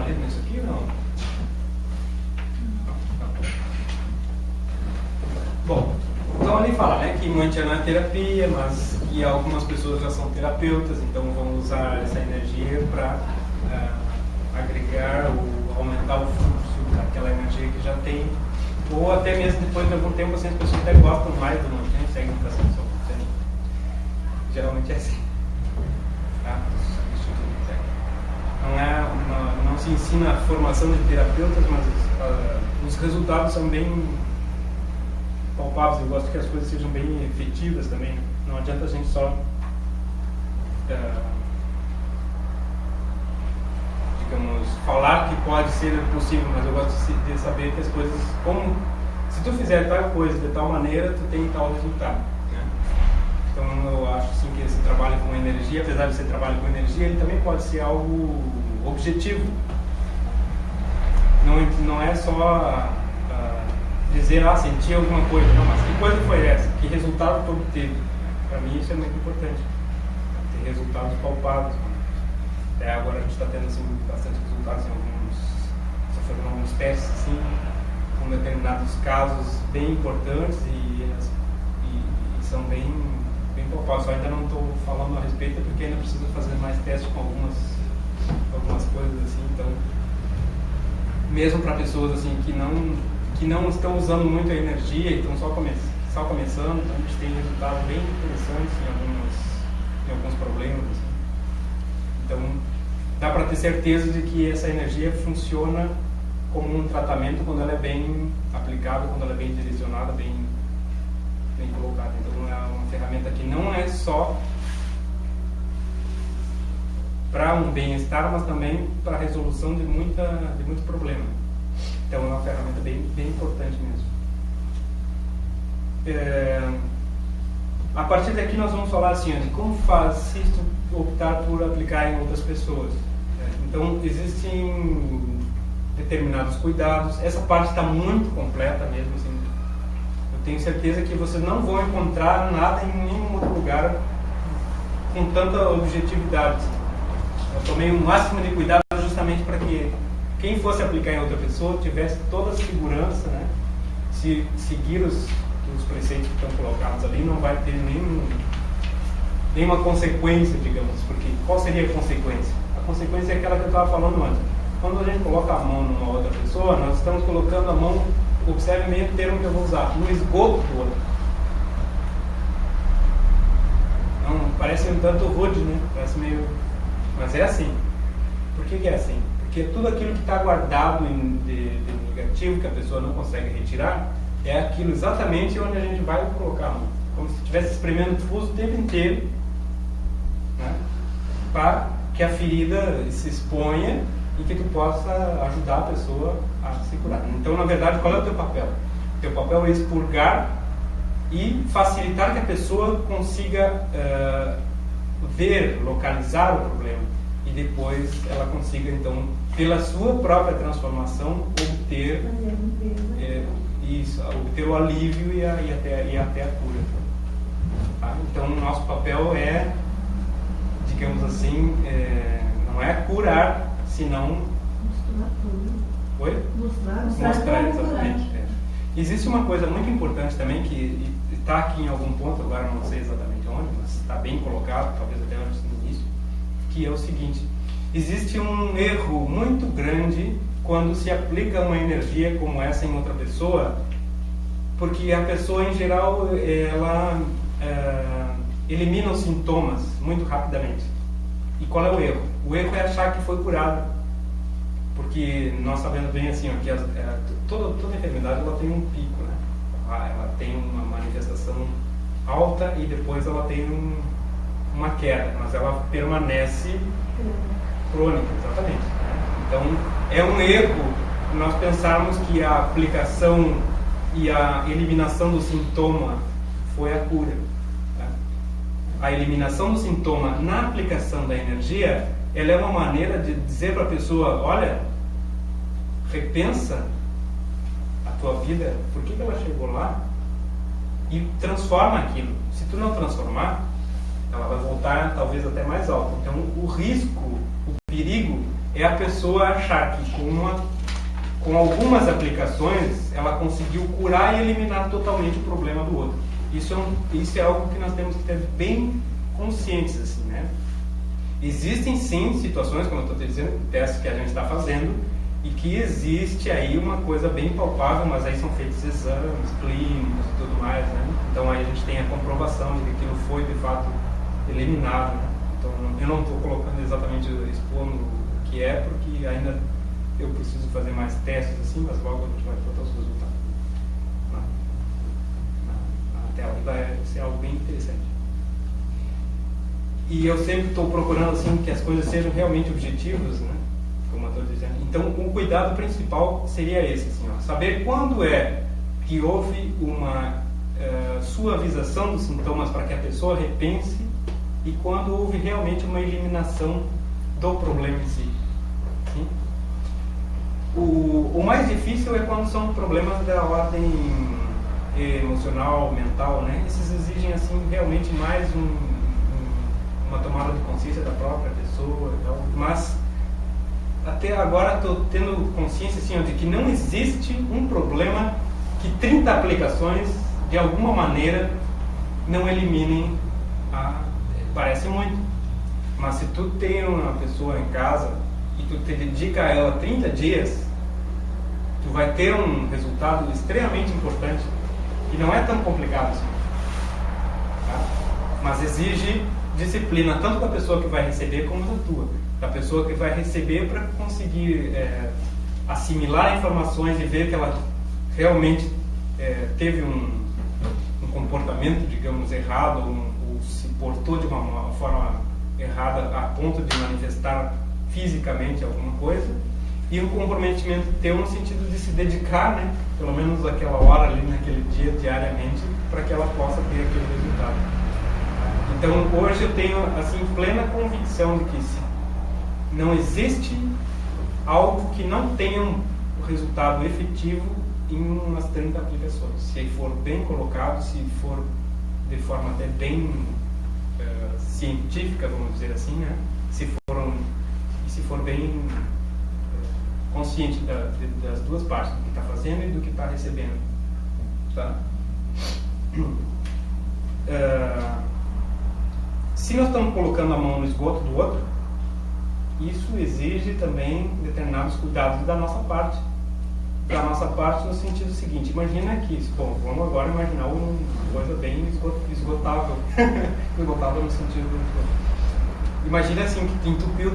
nisso aqui ou não? Bom, então ali fala, né, que Mantia não é terapia, mas que algumas pessoas já são terapeutas, então vão usar essa energia para agregar ou aumentar o fluxo daquela energia que já tem, ou até mesmo depois de algum tempo, assim, as pessoas até gostam mais do Mantia e seguem para sessão. Geralmente é assim. Tá? Não se ensina a formação de terapeutas, mas os resultados são bem palpáveis. Eu gosto que as coisas sejam bem efetivas também. Né? Não adianta a gente só digamos, falar que pode ser possível, mas eu gosto de saber que as coisas, como se tu fizer tal coisa de tal maneira, tu tem tal resultado. Né? Então eu acho assim, que esse trabalho com energia, apesar de ser trabalho com energia, ele também pode ser algo objetivo. Não é só dizer, senti alguma coisa, não, mas que coisa foi essa? Que resultado tu obteve? Para mim isso é muito importante, ter resultados palpáveis. Até agora a gente está tendo assim, bastante resultados em alguns testes, assim, com determinados casos bem importantes e são bem palpáveis. Só ainda não estou falando a respeito porque ainda preciso fazer mais testes com algumas coisas assim. Então, mesmo para pessoas assim que não estão usando muito a energia e estão só começando, então a gente tem resultados bem interessantes em alguns problemas. Assim. Então, dá para ter certeza de que essa energia funciona como um tratamento quando ela é bem aplicada, quando ela é bem direcionada, bem colocada. Então, é uma ferramenta que não é só para um bem-estar, mas também para a resolução de muito problema. Então, é uma ferramenta bem importante mesmo. A partir daqui nós vamos falar assim, de como faz se optar por aplicar em outras pessoas. Então, existem determinados cuidados. Essa parte está muito completa mesmo. Assim. Eu tenho certeza que vocês não vão encontrar nada em nenhum outro lugar com tanta objetividade. Assim. Eu tomei o máximo de cuidado justamente para que quem fosse aplicar em outra pessoa tivesse toda a segurança, né? Se seguir os preceitos que estão colocados ali, não vai ter nenhuma consequência, digamos, porque qual seria a consequência? A consequência é aquela que eu estava falando antes. Quando a gente coloca a mão numa outra pessoa, nós estamos colocando a mão, observe meio termo que eu vou usar, no esgoto do outro. Não, parece um tanto rude, né? Parece meio... Mas é assim. Por que é assim? Porque tudo aquilo que está guardado de negativo, que a pessoa não consegue retirar, é aquilo exatamente onde a gente vai colocar a mão. Como se estivesse espremendo fuso o tempo inteiro, né? Para que a ferida se exponha e que tu possa ajudar a pessoa a se curar. Então, na verdade, qual é o teu papel? O teu papel é expurgar e facilitar que a pessoa consiga ver, localizar o problema e depois ela consiga, então, pela sua própria transformação, obter obter o alívio e até a cura. Tá? Então, o nosso papel é, digamos assim, não é curar, senão... Oi? Mostrar exatamente. Existe uma coisa muito importante também, que está aqui em algum ponto, agora não sei exatamente onde, mas está bem colocado, talvez até antes do início, que é o seguinte: existe um erro muito grande quando se aplica uma energia como essa em outra pessoa, porque a pessoa em geral ela elimina os sintomas muito rapidamente. E qual é o erro? O erro é achar que foi curado, porque nós sabemos bem assim, ó, que toda enfermidade ela tem um pico, né? Ela tem uma manifestação alta e depois ela tem uma queda, mas ela permanece crônica, exatamente. Então, é um erro nós pensarmos que a aplicação e a eliminação do sintoma foi a cura. Tá? A eliminação do sintoma na aplicação da energia, ela é uma maneira de dizer para a pessoa: olha, repensa a tua vida, por que ela chegou lá, e transforma aquilo. Se tu não transformar, ela vai voltar talvez até mais alto. Então, o risco, o perigo é a pessoa achar que com algumas aplicações ela conseguiu curar e eliminar totalmente o problema do outro. Isso é algo que nós temos que ter bem conscientes, assim, né? Existem sim situações, como eu estou dizendo, testes que a gente está fazendo, e que existe aí uma coisa bem palpável, mas aí são feitos exames clínicos e tudo mais, né? Então aí a gente tem a comprovação de que aquilo foi de fato eliminado, né? Então eu não estou colocando exatamente, expondo o que é, porque ainda eu preciso fazer mais testes assim, mas logo a gente vai botar os resultados na tela, e vai ser algo bem interessante. E eu sempre estou procurando assim que as coisas sejam realmente objetivas, né? Como eu estou dizendo. Então, o cuidado principal seria esse, assim, ó, saber quando é que houve uma suavização dos sintomas para que a pessoa repense e quando houve realmente uma eliminação do problema em si. Sim? O mais difícil é quando são problemas da ordem emocional, mental, né? Esses exigem assim realmente mais uma tomada de consciência da própria pessoa e tal, mas até agora estou tendo consciência assim, de que não existe um problema que 30 aplicações de alguma maneira não eliminem parece muito, mas se tu tem uma pessoa em casa e tu te dedica a ela 30 dias, tu vai ter um resultado extremamente importante e não é tão complicado assim, tá? Mas exige disciplina tanto da pessoa que vai receber como da pessoa que vai receber para conseguir assimilar informações e ver que ela realmente teve um comportamento, digamos, errado ou se portou de uma forma errada a ponto de manifestar fisicamente alguma coisa, e o comprometimento teu no sentido de se dedicar, né, pelo menos aquela hora ali naquele dia, diariamente, para que ela possa ter aquele resultado. Então hoje eu tenho assim plena convicção de que não existe algo que não tenha um resultado efetivo em umas 30 aplicações. Se for bem colocado, se for de forma até bem científica, vamos dizer assim, né? Se for bem consciente das duas partes, do que está fazendo e do que está recebendo. Tá? Se nós estamos colocando a mão no esgoto do outro, isso exige também determinados cuidados da nossa parte. Da nossa parte no sentido seguinte, imagina que, bom, vamos agora imaginar uma coisa bem esgotável. Esgotável no sentido... Imagina assim, que tu entupiu